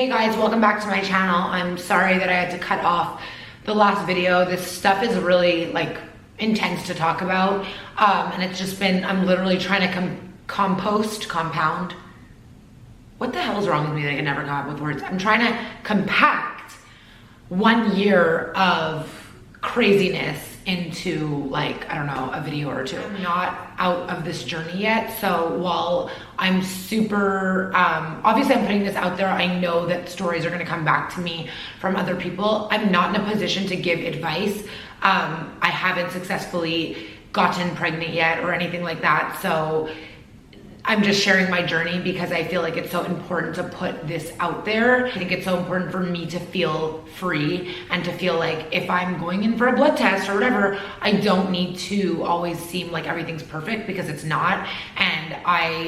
Hey guys, welcome back to my channel. I'm sorry that I had to cut off the last video. This stuff is really like intense to talk about. And it's just been, I'm literally trying to compound. What the hell is wrong with me that I can never come up with words? I'm trying to compact 1 year of craziness into like, I don't know, a video or two. I'm not out of this journey yet. So while I'm super, obviously I'm putting this out there, I know that stories are gonna come back to me from other people. I'm not in a position to give advice. I haven't successfully gotten pregnant yet or anything like that. So I'm just sharing my journey because I feel like it's so important to put this out there. I think it's so important for me to feel free and to feel like if I'm going in for a blood test or whatever, I don't need to always seem like everything's perfect, because it's not. And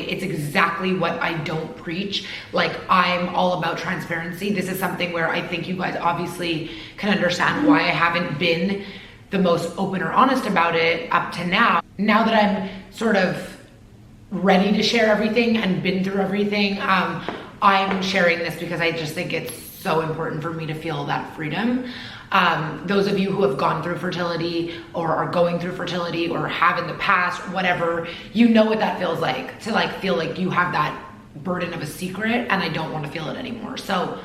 it's exactly what I don't preach. Like, I'm all about transparency. This is something where I think you guys obviously can understand why I haven't been the most open or honest about it up to now. Now that I'm sort of ready to share everything and been through everything, I'm sharing this because I just think it's so important for me to feel that freedom. Those of you who have gone through fertility or are going through fertility or have in the past, whatever, you know what that feels like, to like feel like you have that burden of a secret, and I don't want to feel it anymore. So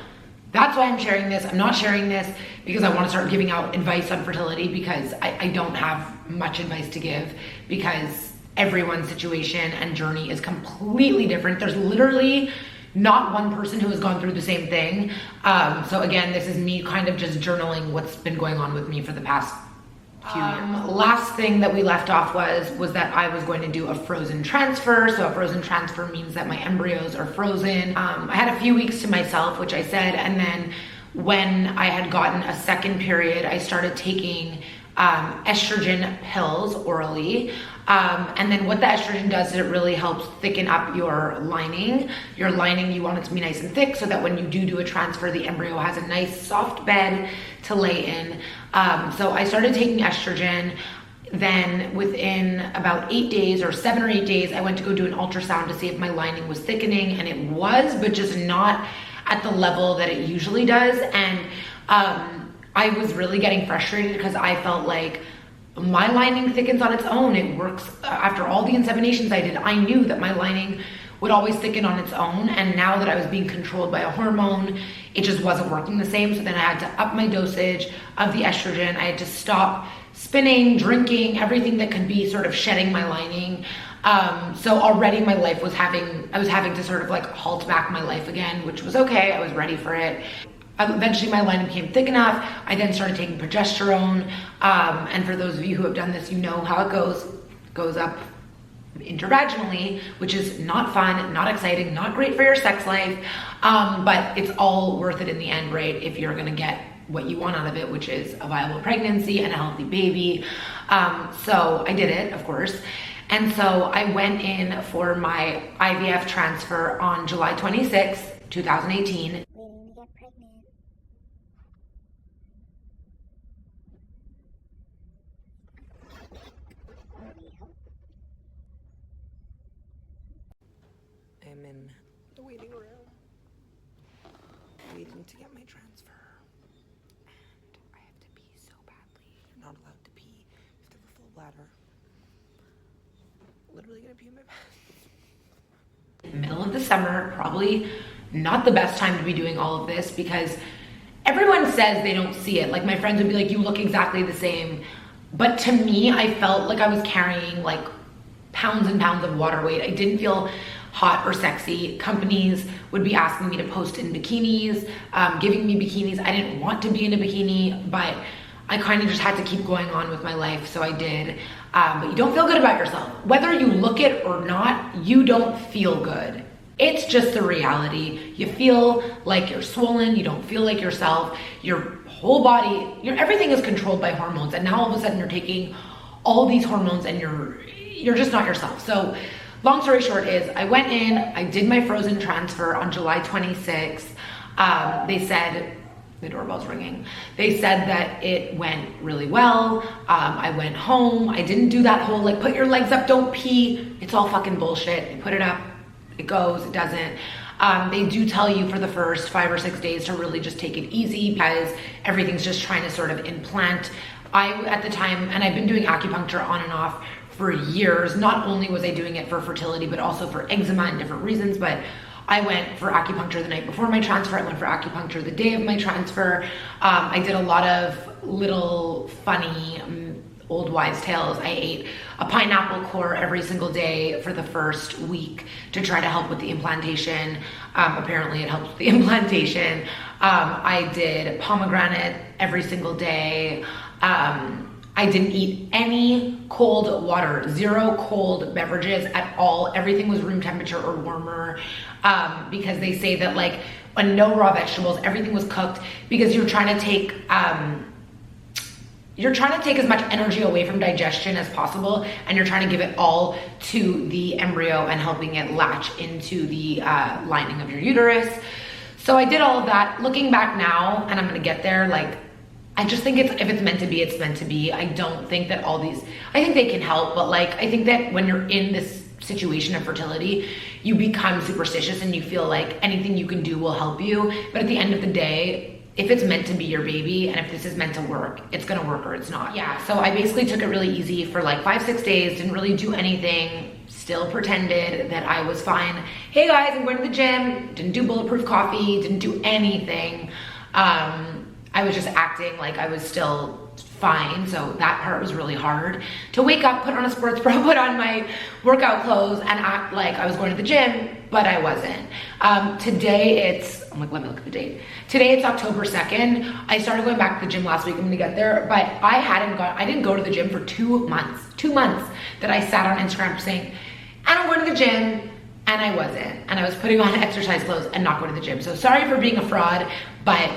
that's why I'm sharing this. I'm not sharing this because I want to start giving out advice on fertility, because I don't have much advice to give, because everyone's situation and journey is completely different. There's literally not one person who has gone through the same thing. So again, this is me kind of just journaling what's been going on with me for the past few years. Last thing that we left off was that I was going to do a frozen transfer. So a frozen transfer means that my embryos are frozen. I had a few weeks to myself, which I said, and then when I had gotten a second period, I started taking estrogen pills orally. And then what the estrogen does is it really helps thicken up your lining. Your lining, you want it to be nice and thick so that when you do a transfer, the embryo has a nice soft bed to lay in. So I started taking estrogen. Then within about 8 days or 7 or 8 days, I went to go do an ultrasound to see if my lining was thickening, and it was, but just not at the level that it usually does. And I was really getting frustrated because I felt like my lining thickens on its own. It works. After all the inseminations I did, I knew that my lining would always thicken on its own. And now that I was being controlled by a hormone, it just wasn't working the same. So then I had to up my dosage of the estrogen. I had to stop spinning, drinking, everything that could be sort of shedding my lining. So already my life I was having to sort of like halt back my life again, which was okay. I was ready for it. Eventually my lining became thick enough. I then started taking progesterone. And for those of you who have done this, you know how it goes. It goes up intravaginally, which is not fun, not exciting, not great for your sex life. But it's all worth it in the end, right? If you're gonna get what you want out of it, which is a viable pregnancy and a healthy baby. So I did it, of course. And so I went in for my IVF transfer on July 26th, 2018. I'm in the waiting room, waiting to get my transfer. And I have to pee so badly. You're not allowed to pee. You have to have a full bladder. Literally gonna pee in my pants. Middle of the summer, probably not the best time to be doing all of this, because everyone says they don't see it. Like, my friends would be like, you look exactly the same. But to me, I felt like I was carrying like pounds and pounds of water weight. I didn't feel hot or sexy. Companies would be asking me to post in bikinis, giving me bikinis. I didn't want to be in a bikini, but I kind of just had to keep going on with my life, so I did. But you don't feel good about yourself. Whether you look it or not, you don't feel good. It's just the reality. You feel like you're swollen, you don't feel like yourself, your whole body, everything is controlled by hormones, and now all of a sudden you're taking all these hormones and you're just not yourself. So long story short is, I went in, I did my frozen transfer on July 26th. They said, the doorbell's ringing. They said that it went really well. I went home. I didn't do that whole like, put your legs up, don't pee. It's all fucking bullshit. I put it up, it goes, it doesn't. They do tell you for the first 5 or 6 days to really just take it easy because everything's just trying to sort of implant. At the time, and I've been doing acupuncture on and off for years. Not only was I doing it for fertility, but also for eczema and different reasons, but I went for acupuncture the night before my transfer. I went for acupuncture the day of my transfer. I did a lot of little funny old wives' tales. I ate a pineapple core every single day for the first week to try to help with the implantation. Apparently it helps with the implantation. I did pomegranate every single day. I didn't eat any cold water, 0 cold beverages at all. Everything was room temperature or warmer, because they say that like on no raw vegetables, everything was cooked because you're trying to take as much energy away from digestion as possible, and you're trying to give it all to the embryo and helping it latch into the lining of your uterus. So I did all of that. Looking back now, and I'm gonna get there, like, I just think if it's meant to be, it's meant to be. I don't think that all these, I think they can help, but like, I think that when you're in this situation of fertility, you become superstitious and you feel like anything you can do will help you. But at the end of the day, if it's meant to be your baby and if this is meant to work, it's gonna work or it's not. Yeah, so I basically took it really easy for like 5-6 days, didn't really do anything, still pretended that I was fine. Hey guys, I'm going to the gym, didn't do bulletproof coffee, didn't do anything. I was just acting like I was still fine, so that part was really hard. To wake up, put on a sports bra, put on my workout clothes, and act like I was going to the gym, but I wasn't. Today it's, I'm like, let me look at the date. Today it's October 2nd. I started going back to the gym last week, I'm gonna get there, but I didn't go to the gym for 2 months. 2 months that I sat on Instagram saying, and I'm going to the gym, and I wasn't. And I was putting on exercise clothes and not going to the gym. So sorry for being a fraud, but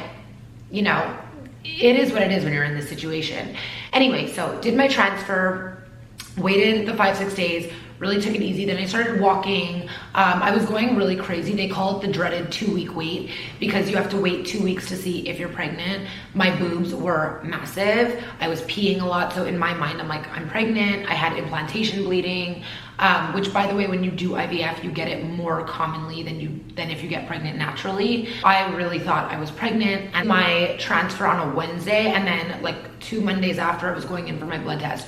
you know, it is what it is when you're in this situation. Anyway, so did my transfer, waited the 5-6 days, really took it easy. Then I started walking. I was going really crazy. They call it the dreaded 2-week wait because you have to wait 2 weeks to see if you're pregnant. My boobs were massive. I was peeing a lot. So in my mind, I'm like, I'm pregnant. I had implantation bleeding, which by the way, when you do IVF, you get it more commonly than if you get pregnant naturally. I really thought I was pregnant, and my transfer on a Wednesday, and then like 2 Mondays after, I was going in for my blood test.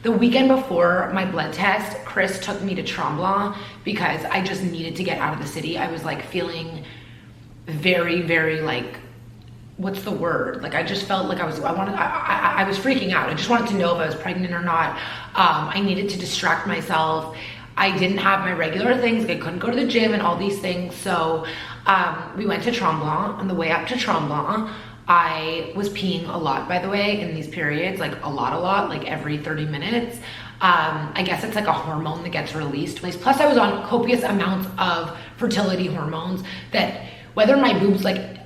The weekend before my blood test, Chris took me to Tremblant because I just needed to get out of the city. I was like feeling very, very like, what's the word? Like I just felt like I was freaking out. I just wanted to know if I was pregnant or not. I needed to distract myself. I didn't have my regular things. I couldn't go to the gym and all these things. So we went to Tremblant. On the way up to Tremblant, I was peeing a lot, by the way, in these periods, like a lot, like every 30 minutes. I guess it's like a hormone that gets released. Plus I was on copious amounts of fertility hormones that whether my boobs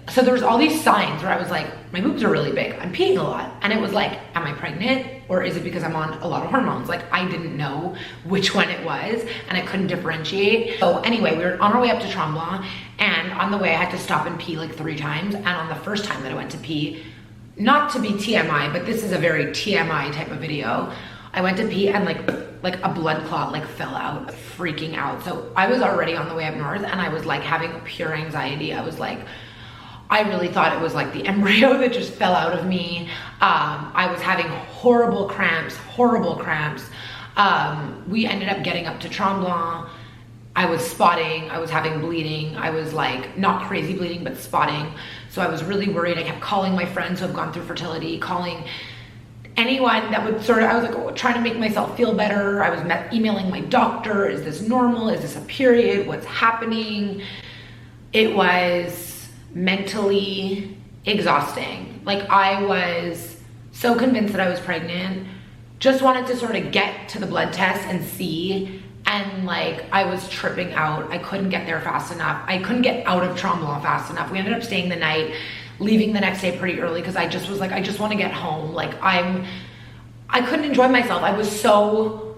so there was all these signs where I was like, my boobs are really big, I'm peeing a lot. And it was like, am I pregnant? Or is it because I'm on a lot of hormones? Like I didn't know which one it was and I couldn't differentiate. So anyway, we were on our way up to Tremblant, and on the way I had to stop and pee like 3 times. And on the first time that I went to pee, not to be TMI, but this is a very TMI type of video, I went to pee and like a blood clot like fell out, freaking out. So I was already on the way up north and I was like having pure anxiety. I was like, I really thought it was like the embryo that just fell out of me. I was having horrible cramps. We ended up getting up to Tremblant. I was spotting, I was having bleeding. I was like, not crazy bleeding, but spotting. So I was really worried. I kept calling my friends who have gone through fertility, calling anyone that would I was like trying to make myself feel better. I was emailing my doctor. Is this normal? Is this a period? What's happening? It was mentally exhausting. Like I was so convinced that I was pregnant, just wanted to sort of get to the blood test and see, and like I was tripping out. I couldn't get there fast enough. I couldn't get out of Tremblant fast enough. We ended up staying the night, leaving the next day pretty early because I just was like, I just want to get home. Like I couldn't enjoy myself. I was so,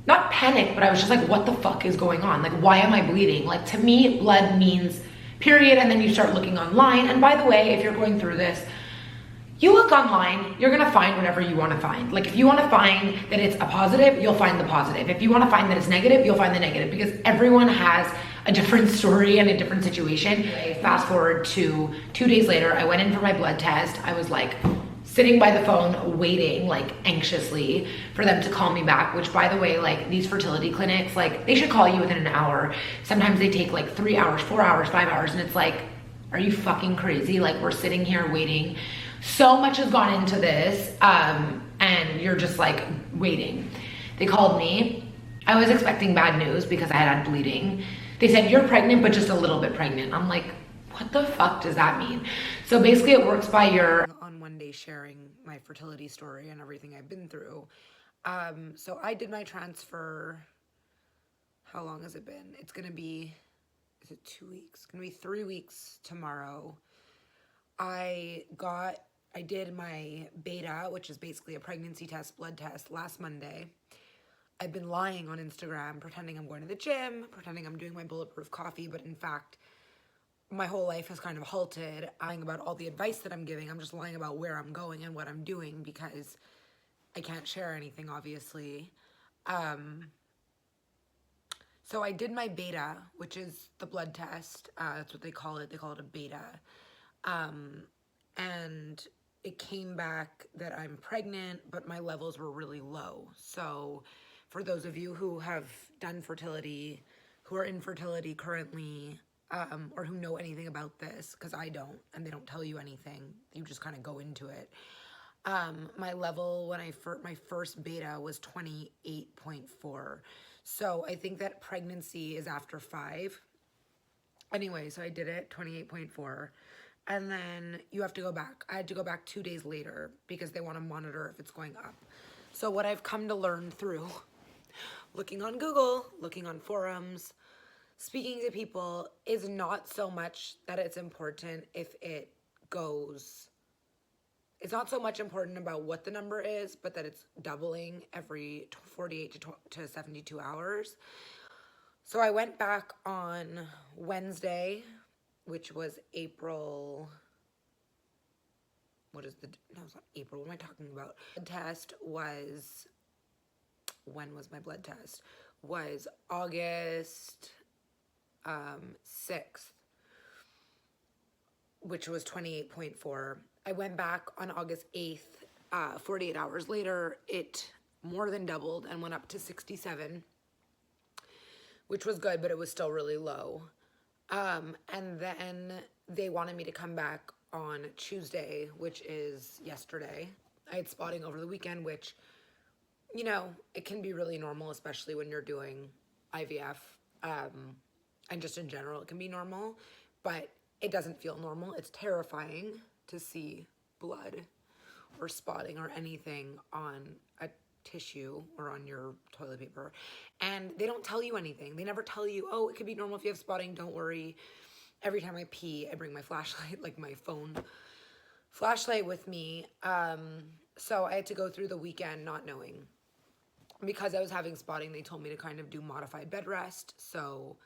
not panicked, but I was just like, what the fuck is going on? Like, why am I bleeding? Like to me, blood means period. And then you start looking online. And by the way, if you're going through this, you look online, you're gonna find whatever you wanna find. Like if you wanna find that it's a positive, you'll find the positive. If you wanna find that it's negative, you'll find the negative, because everyone has a different story and a different situation. Fast forward to 2 days later, I went in for my blood test. I was like sitting by the phone waiting like anxiously for them to call me back, which by the way, like these fertility clinics, like they should call you within an hour. Sometimes they take like 3 hours, 4 hours, 5 hours, and it's like, are you fucking crazy? Like we're sitting here waiting. So much has gone into this, and you're just like waiting. They called me. I was expecting bad news because I had bleeding. They said, you're pregnant, but just a little bit pregnant. I'm like, what the fuck does that mean? So basically it works by your... On one day sharing my fertility story and everything I've been through. So I did my transfer. How long has it been? It's gonna be, is it 2 weeks? It's gonna be 3 weeks tomorrow. I did my beta, which is basically a pregnancy test, blood test, last Monday. I've been lying on Instagram, pretending I'm going to the gym, pretending I'm doing my bulletproof coffee, but in fact, my whole life has kind of halted. Lying about all the advice that I'm giving. I'm just lying about where I'm going and what I'm doing because I can't share anything, obviously. So I did my beta, which is the blood test. That's what they call it. They call it a beta. And it came back that I'm pregnant, but my levels were really low. So for those of you who have done fertility, who are in fertility currently, or who know anything about this, because I don't, and they don't tell you anything, you just kind of go into it. My level when my first beta was 28.4. So I think that pregnancy is after 5. Anyway, so I did it, 28.4. And then you have to go back. I had to go back 2 days later because they want to monitor if it's going up. So what I've come to learn through looking on Google, looking on forums, speaking to people, is not so much that it's important if it goes. It's not so much important about what the number is, but that it's doubling every 48 to 72 hours. So I went back on Wednesday, which was April, no, it's not April, what am I talking about? The test was, when was my blood test? Was August 6th, which was 28.4. I went back on August 8th, 48 hours later, it more than doubled and went up to 67, which was good, but it was still really low. And then they wanted me to come back on Tuesday, which is yesterday. I had spotting over the weekend, which, you know, it can be really normal, especially when you're doing IVF. And just in general, it can be normal, but it doesn't feel normal. It's terrifying to see blood or spotting or anything on a tissue or on your toilet paper, and they don't tell you anything. They never tell you, oh, it could be normal if you have spotting, don't worry. Every time I pee, I bring my flashlight, like my phone flashlight with me. So I had to go through the weekend not knowing. Because I was having spotting, they told me to kind of do modified bed rest. So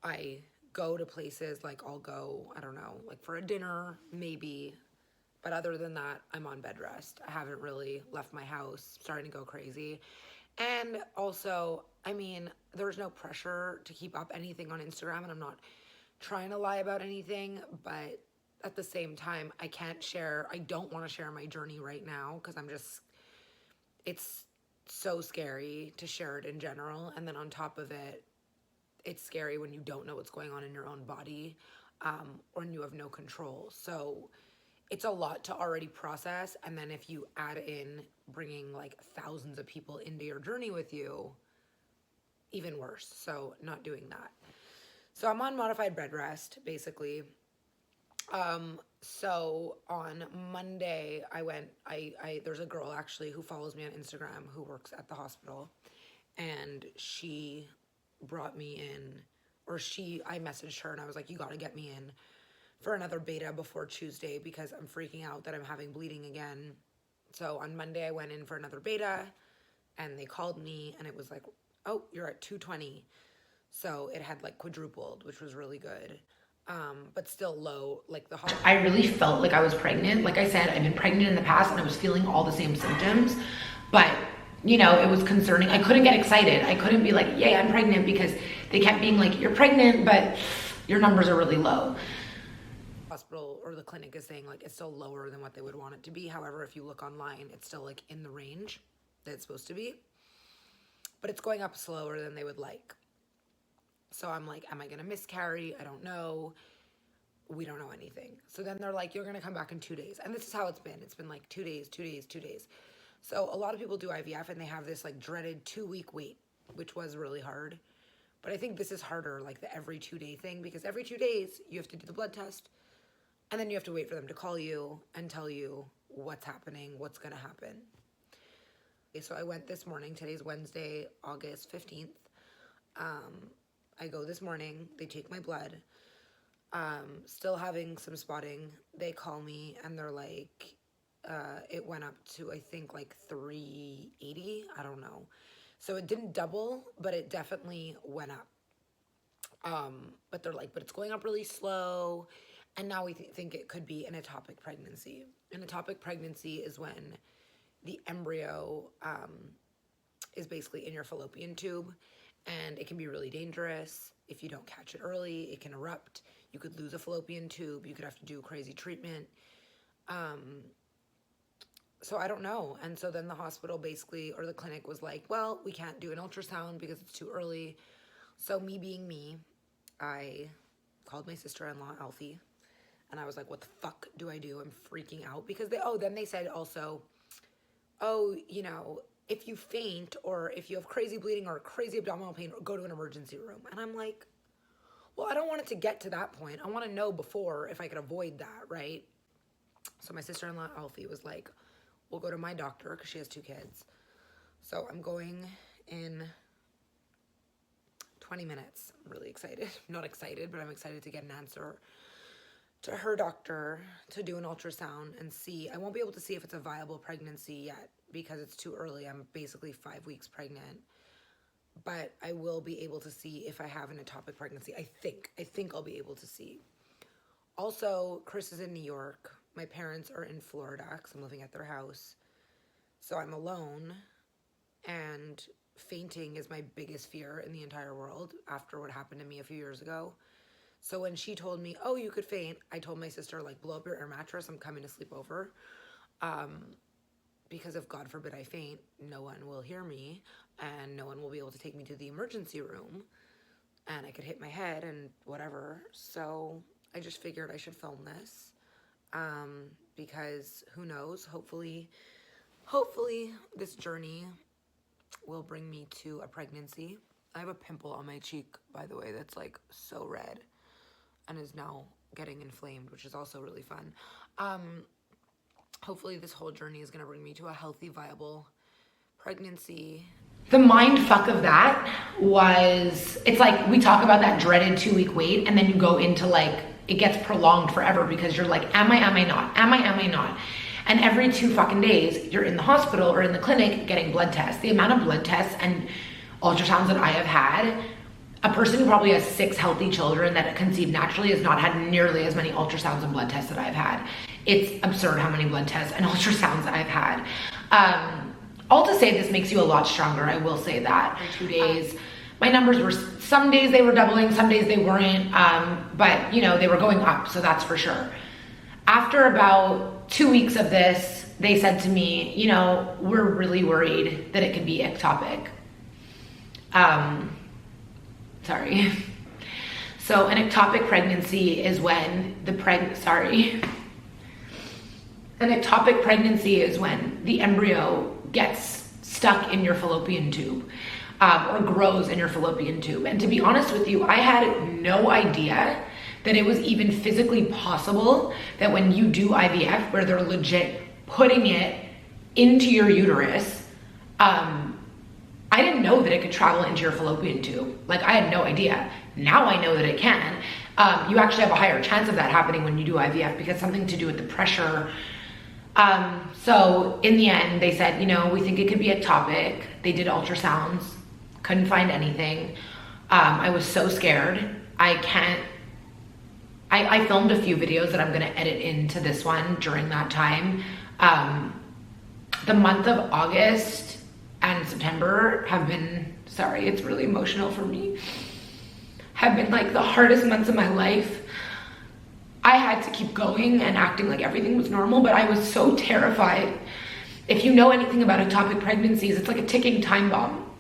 I go to places, like I'll go, I don't know, like for a dinner, maybe. But other than that, I'm on bed rest. I haven't really left my house, starting to go crazy. And also, I mean, there's no pressure to keep up anything on Instagram, and I'm not trying to lie about anything, but at the same time, I don't want to share my journey right now, because it's so scary to share it in general. And then on top of it, it's scary when you don't know what's going on in your own body, or you have no control. So it's a lot to already process, and then if you add in bringing like thousands of people into your journey with you, even worse. So not doing that. So I'm on modified bed rest, basically. So on Monday, there's a girl actually who follows me on Instagram who works at the hospital, and she brought me in, I messaged her and I was like, you gotta get me in for another beta before Tuesday because I'm freaking out that I'm having bleeding again. So on Monday I went in for another beta, and they called me and it was like, oh, you're at 220. So it had like quadrupled, which was really good. But still low, like I really felt like I was pregnant. Like I said, I've been pregnant in the past and I was feeling all the same symptoms, but you know, it was concerning. I couldn't get excited. I couldn't be like, yay, I'm pregnant, because they kept being like, you're pregnant, but your numbers are really low. Hospital or the clinic is saying like it's still lower than what they would want it to be. However, if you look online, it's still like in the range that it's supposed to be, but it's going up slower than they would like. So I'm like, am I gonna miscarry? I don't know. We don't know anything. So then they're like, you're gonna come back in 2 days. And this is how it's been. It's been like 2 days, 2 days, 2 days. So a lot of people do IVF and they have this like dreaded 2-week wait, which was really hard. But I think this is harder, like the every 2-day thing, because every 2 days you have to do the blood test and then you have to wait for them to call you and tell you what's happening, what's gonna happen. Okay, so I went this morning. Today's Wednesday, August 15th. I go this morning, they take my blood. Still having some spotting. They call me and they're like, it went up to, I think, like 380. I don't know. So it didn't double, but it definitely went up. But they're like, but it's going up really slow. And now we think it could be an ectopic pregnancy. An ectopic pregnancy is when the embryo is basically in your fallopian tube, and it can be really dangerous. If you don't catch it early, it can erupt. You could lose a fallopian tube. You could have to do crazy treatment. So I don't know. And so then the hospital basically, or the clinic was like, well, we can't do an ultrasound because it's too early. So me being me, I called my sister-in-law, Alfie, and I was like, what the fuck do I do? I'm freaking out because then they said also, oh, you know, if you faint or if you have crazy bleeding or crazy abdominal pain, go to an emergency room. And I'm like, well, I don't want it to get to that point. I want to know before if I could avoid that, right? So my sister-in-law, Alfie, was like, we'll go to my doctor because she has 2 kids. So I'm going in 20 minutes. I'm really excited. Not excited, but I'm excited to get an answer to her doctor to do an ultrasound and see. I won't be able to see if it's a viable pregnancy yet because it's too early. I'm basically 5 weeks pregnant. But I will be able to see if I have an ectopic pregnancy. I think I'll be able to see. Also, Chris is in New York. My parents are in Florida because I'm living at their house. So I'm alone, and fainting is my biggest fear in the entire world after what happened to me a few years ago. So when she told me, oh, you could faint, I told my sister, like, blow up your air mattress. I'm coming to sleep over. Because if, God forbid, I faint, no one will hear me, and no one will be able to take me to the emergency room, and I could hit my head and whatever. So I just figured I should film this, because who knows, hopefully this journey will bring me to a pregnancy. I have a pimple on my cheek, by the way, that's like so red and is now getting inflamed, which is also really fun. Hopefully this whole journey is going to bring me to a healthy, viable pregnancy. The mind fuck of that was, it's like we talk about that dreaded 2-week wait, and then you go into like, it gets prolonged forever because you're like, am I not? Am I not? And every 2 fucking days, you're in the hospital or in the clinic getting blood tests. The amount of blood tests and ultrasounds that I have had, a person who probably has 6 healthy children that conceived naturally has not had nearly as many ultrasounds and blood tests that I've had. It's absurd how many blood tests and ultrasounds I've had. All to say, this makes you a lot stronger. I will say that. For 2 days, my numbers were, some days they were doubling, some days they weren't, but you know, they were going up, so that's for sure. After about 2 weeks of this, they said to me, you know, we're really worried that it could be ectopic. Sorry. So an ectopic pregnancy is when the An ectopic pregnancy is when the embryo gets stuck in your fallopian tube, or grows in your fallopian tube. And to be honest with you, I had no idea that it was even physically possible that when you do IVF, where they're legit putting it into your uterus, I didn't know that it could travel into your fallopian tube. Like, I had no idea. Now I know that it can. You actually have a higher chance of that happening when you do IVF because something to do with the pressure. So in the end, they said, you know, we think it could be ectopic. They did ultrasounds, couldn't find anything. I was so scared. I filmed a few videos that I'm gonna edit into this one during that time. The month of August and September have been, sorry, it's really emotional for me, have been like the hardest months of my life. I had to keep going and acting like everything was normal, but I was so terrified. If you know anything about ectopic pregnancies, it's like a ticking time bomb.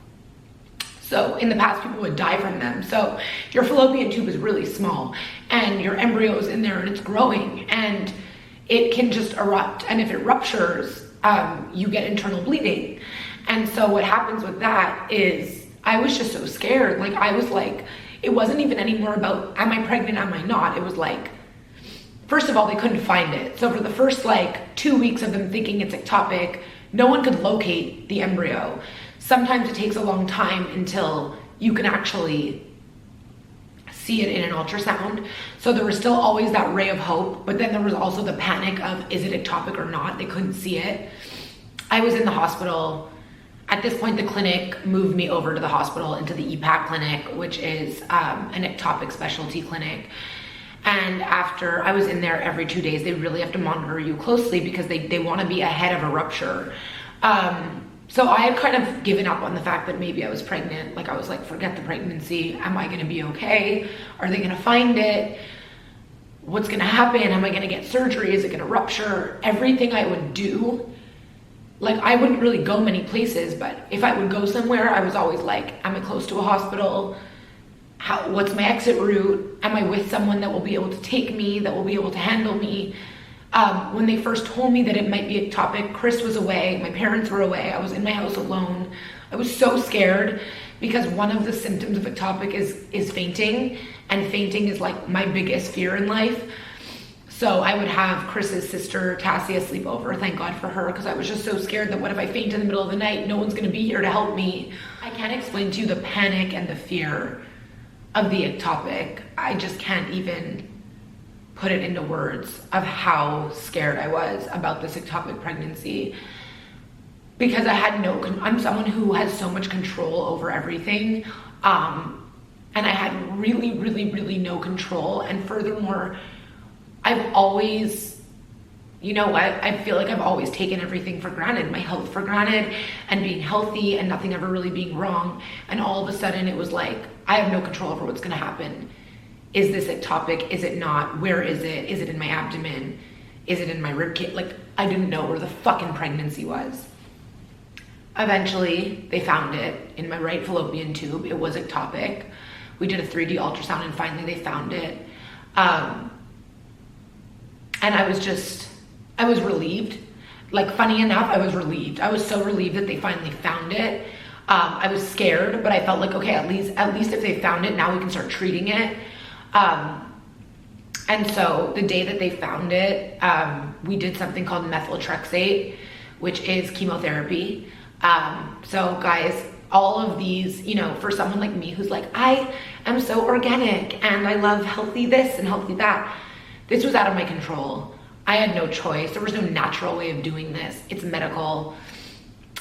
So in the past, people would die from them. So your fallopian tube is really small and your embryo is in there and it's growing and it can just erupt. And if it ruptures, you get internal bleeding. And so what happens with that is I was just so scared. Like I was like, it wasn't even anymore about, am I pregnant, am I not? It was like, first of all, they couldn't find it. So for the first like 2 weeks of them thinking it's ectopic, no one could locate the embryo. Sometimes it takes a long time until you can actually see it in an ultrasound. So there was still always that ray of hope, but then there was also the panic of, is it ectopic or not? They couldn't see it. I was in the hospital. At this point, the clinic moved me over to the hospital into the EPAC clinic, which is an ectopic specialty clinic. And after I was in there every 2 days, they really have to monitor you closely because they want to be ahead of a rupture. So I had kind of given up on the fact that maybe I was pregnant. Like I was like, forget the pregnancy. Am I going to be okay? Are they going to find it? What's going to happen? Am I going to get surgery? Is it going to rupture? Everything I would do, like I wouldn't really go many places, but if I would go somewhere, I was always like, am I close to a hospital? What's my exit route? Am I with someone that will be able to take me, that will be able to handle me? When they first told me that it might be ectopic, Chris was away, my parents were away, I was in my house alone. I was so scared because one of the symptoms of ectopic is fainting, and fainting is like my biggest fear in life. So I would have Chris's sister, Tassia, sleep over, thank God for her, because I was just so scared that what if I faint in the middle of the night? No one's gonna be here to help me. I can't explain to you the panic and the fear of the ectopic. I just can't even put it into words of how scared I was about this ectopic pregnancy, because I had I'm someone who has so much control over everything, and I had really, really, really no control. And furthermore, I've always, you know what, I feel like I've always taken everything for granted, my health for granted, and being healthy and nothing ever really being wrong. And all of a sudden it was like, I have no control over what's gonna happen. Is this ectopic? Is it not? Where is it? Is it in my abdomen? Is it in my ribcage? Like, I didn't know where the fucking pregnancy was. Eventually, they found it in my right fallopian tube. It was ectopic. We did a 3D ultrasound and finally they found it. And I was relieved. Like, funny enough, I was relieved. I was so relieved that they finally found it. I was scared, but I felt like, okay, at least if they found it, now we can start treating it. And so the day that they found it, we did something called methotrexate, which is chemotherapy. So guys, all of these, you know, for someone like me who's like, I am so organic and I love healthy this and healthy that, this was out of my control. I had no choice. There was no natural way of doing this. It's medical.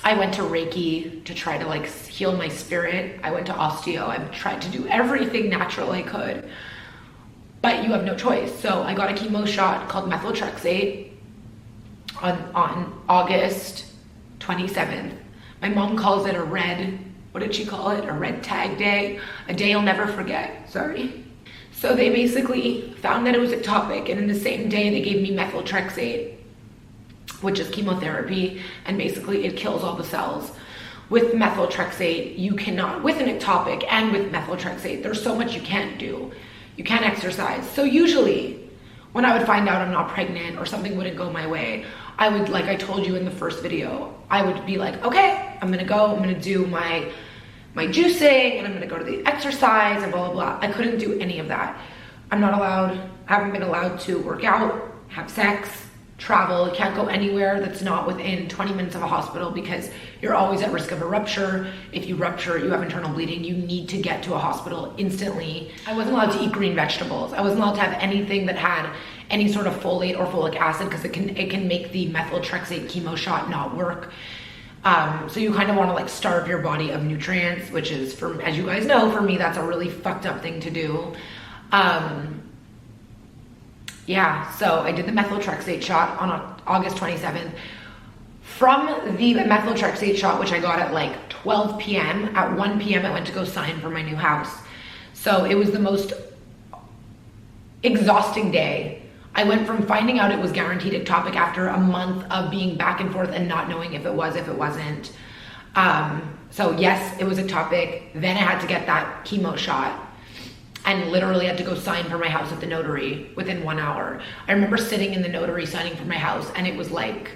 I went to Reiki to try to like heal my spirit. I went to osteo. I've tried to do everything natural I could, but you have no choice. So I got a chemo shot called methotrexate on August 27th. My mom calls it a red, what did she call it? A red tag day, a day I'll never forget, sorry. So they basically found that it was ectopic, and in the same day they gave me methotrexate, which is chemotherapy, and basically it kills all the cells. With methotrexate, you cannot, with an ectopic and with methotrexate, there's so much you can't do. You can't exercise. So usually, when I would find out I'm not pregnant or something wouldn't go my way, I would, like I told you in the first video, I would be like, okay, I'm gonna do my juicing, and I'm gonna go to the exercise and blah, blah, blah. I couldn't do any of that. I'm not allowed, I haven't been allowed to work out, have sex, travel. You can't go anywhere that's not within 20 minutes of a hospital because you're always at risk of a rupture. If you rupture, you have internal bleeding, you need to get to a hospital instantly. I wasn't allowed to eat green vegetables. I wasn't allowed to have anything that had any sort of folate or folic acid because it can make the methotrexate chemo shot not work. So you kind of want to like starve your body of nutrients, which is, for, as you guys know, for me, that's a really fucked up thing to do. Yeah, so I did the methotrexate shot on August 27th. from the methotrexate shot, which I got at like 12 p.m., at 1 p.m. I went to go sign for my new house. So it was the most exhausting day. I went from finding out it was guaranteed ectopic after a month of being back and forth and not knowing if it was, if it wasn't. So yes, it was ectopic. Then I had to get that chemo shot and literally had to go sign for my house at the notary within 1 hour. I remember sitting in the notary signing for my house, and it was like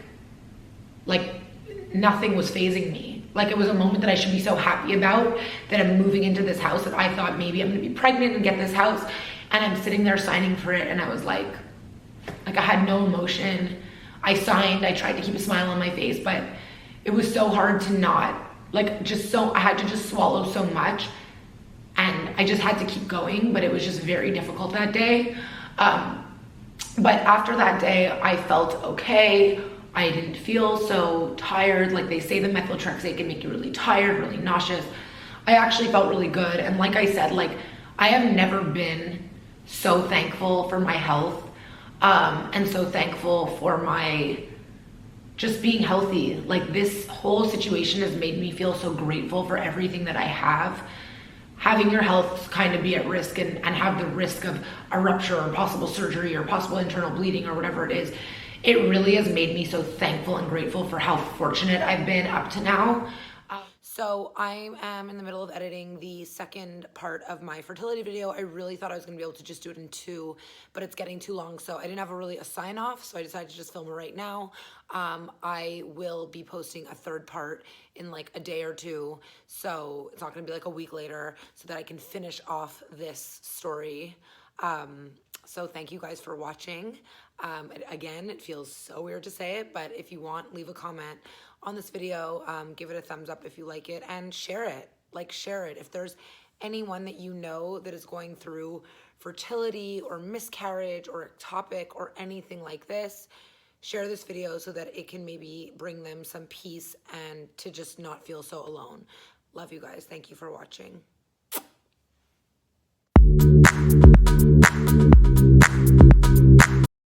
nothing was fazing me. Like, it was a moment that I should be so happy about, that I'm moving into this house, that I thought maybe I'm gonna be pregnant and get this house. And I'm sitting there signing for it, and I was like I had no emotion. I signed, I tried to keep a smile on my face, but it was so hard to not, I had to just swallow so much, and I just had to keep going, but it was just very difficult that day. But after that day, I felt okay. I didn't feel so tired. Like they say, the methotrexate can make you really tired, really nauseous. I actually felt really good. And like I said, like, I have never been so thankful for my health, and so thankful for my just being healthy. Like, this whole situation has made me feel so grateful for everything that I have. Having your health kind of be at risk and have the risk of a rupture or possible surgery or possible internal bleeding or whatever it is, it really has made me so thankful and grateful for how fortunate I've been up to now. So I am in the middle of editing the second part of my fertility video. I really thought I was gonna be able to just do it in 2, but it's getting too long, so I didn't have a sign off, so I decided to just film it right now. I will be posting a third part in like a day or 2, so it's not gonna be like a week later, so that I can finish off this story. So thank you guys for watching. Again, it feels so weird to say it, but if you want, leave a comment on this video, give it a thumbs up if you like it, and share it. Share it. If there's anyone that you know that is going through fertility or miscarriage or ectopic or anything like this, share this video so that it can maybe bring them some peace and to just not feel so alone. Love you guys. Thank you for watching.